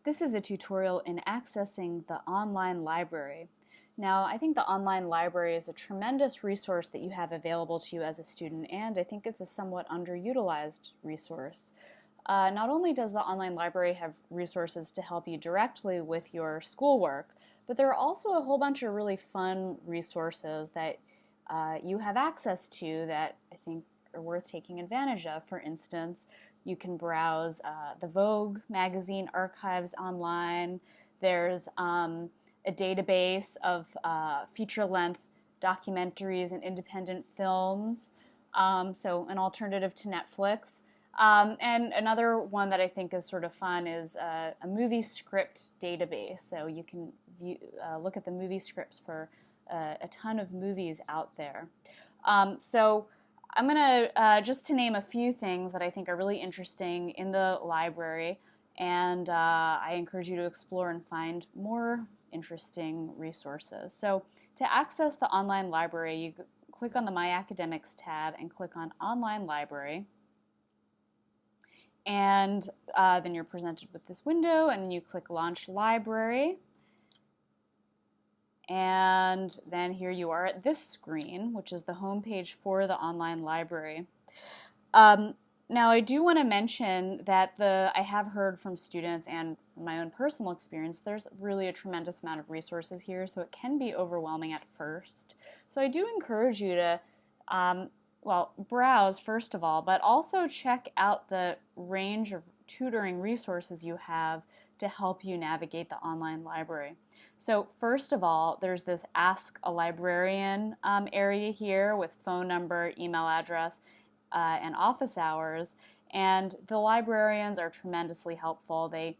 This is a tutorial in accessing the online library. Now, I think the online library is a tremendous resource that you have available to you as a student, and I think it's a somewhat underutilized resource. Not only does the online library have resources to help you directly with your schoolwork, but there are also a whole bunch of really fun resources that you have access to that I think are worth taking advantage of. For instance, you can browse the Vogue magazine archives online. There's a database of feature-length documentaries and independent films, so an alternative to Netflix. And another one that I think is sort of fun is a movie script database. So you can look at the movie scripts for a ton of movies out there. So I'm going to just to name a few things that I think are really interesting in the library, and I encourage you to explore and find more interesting resources. So to access the online library, you click on the My Academics tab and click on Online Library. And then you're presented with this window, and then you click Launch Library. And then here you are at this screen, which is the home page for the online library. Now, I do want to mention that I have heard from students and from my own personal experience, there's really a tremendous amount of resources here, so it can be overwhelming at first. So I do encourage you to well, browse first of all, but also check out the range of tutoring resources you have to help you navigate the online library. So first of all, there's this Ask a Librarian area here with phone number, email address, and office hours. And the librarians are tremendously helpful. They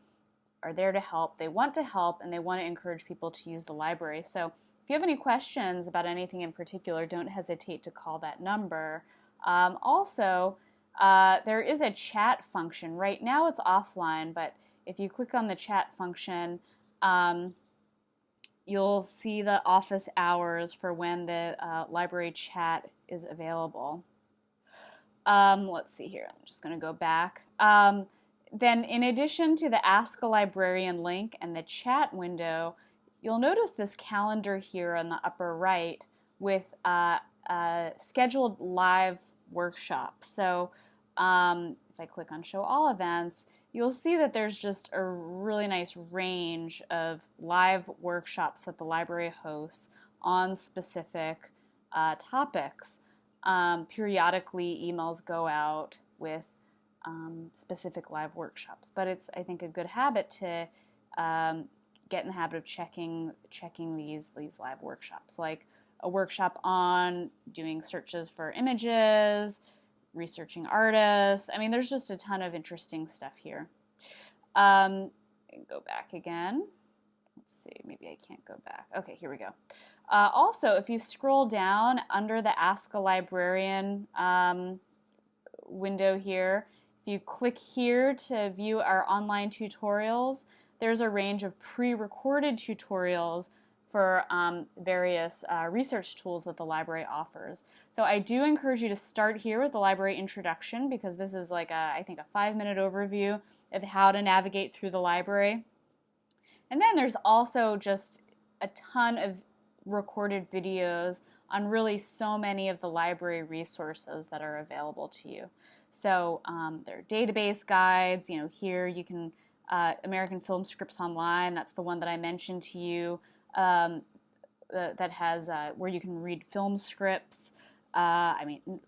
are there to help, they want to help, and they want to encourage people to use the library. So if you have any questions about anything in particular, don't hesitate to call that number. Also, there is a chat function. Right now it's offline, but if you click on the chat function, you'll see the office hours for when the library chat is available. Let's see here. I'm just going to go back. Then in addition to the Ask a Librarian link and the chat window, you'll notice this calendar here on the upper right with scheduled live workshops. So if I click on Show All Events, you'll see that there's just a really nice range of live workshops that the library hosts on specific topics. Periodically, emails go out with specific live workshops, but it's, I think, a good habit to get in the habit of checking these live workshops, like a workshop on doing searches for images, researching artists. I mean, there's just a ton of interesting stuff here. Go back again. Let's see, maybe I can't go back. Okay, here we go. Also, if you scroll down under the Ask a Librarian window here, if you click here to view our online tutorials, there's a range of pre-recorded tutorials for various research tools that the library offers. So I do encourage you to start here with the library introduction, because this is like I think a 5-minute overview of how to navigate through the library. And then there's also just a ton of recorded videos on really so many of the library resources that are available to you. So there are database guides. You know, here you can American Film Scripts Online, that's the one that I mentioned to you, that has where you can read film scripts. I mean,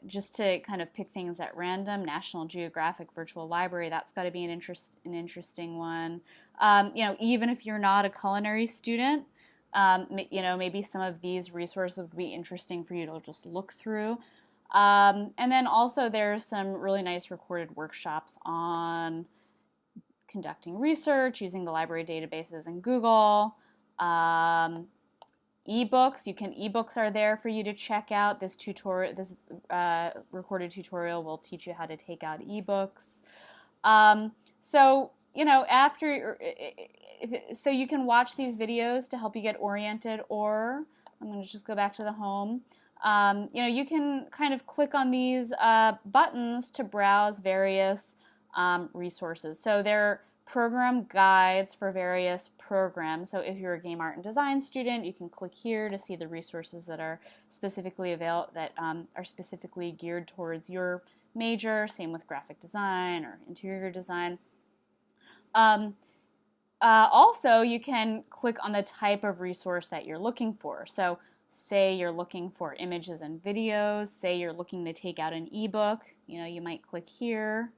just to kind of pick things at random, National Geographic Virtual Library, that's got to be an interesting one. You know, even if you're not a culinary student, you know, maybe some of these resources would be interesting for you to just look through. And then also there's some really nice recorded workshops on conducting research, using the library databases in Google, ebooks. Ebooks are there for you to check out. This tutorial, this recorded tutorial will teach you how to take out ebooks. So you know, so you can watch these videos to help you get oriented, or I'm going to just go back to the home. You know, you can kind of click on these buttons to browse various resources. So they're program guides for various programs. So if you're a game art and design student, you can click here to see the resources that are specifically are specifically geared towards your major. Same with graphic design or interior design. Also, you can click on the type of resource that you're looking for. So say you're looking for images and videos, say you're looking to take out an ebook, you might click here.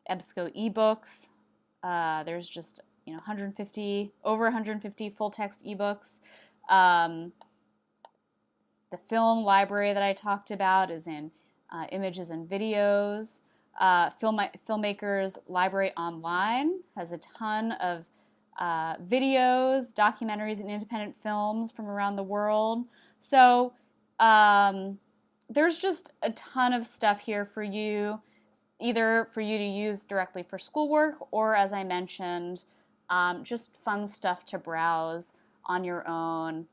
EBSCO ebooks, there's just over 150 full text ebooks. The film library that I talked about is in images and videos. Filmmakers Library Online has a ton of videos, documentaries, and independent films from around the world. So there's just a ton of stuff here for you, either for you to use directly for schoolwork or, as I mentioned, just fun stuff to browse on your own.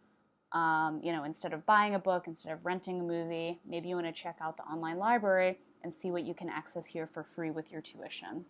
Instead of buying a book, instead of renting a movie, maybe you want to check out the online library and see what you can access here for free with your tuition.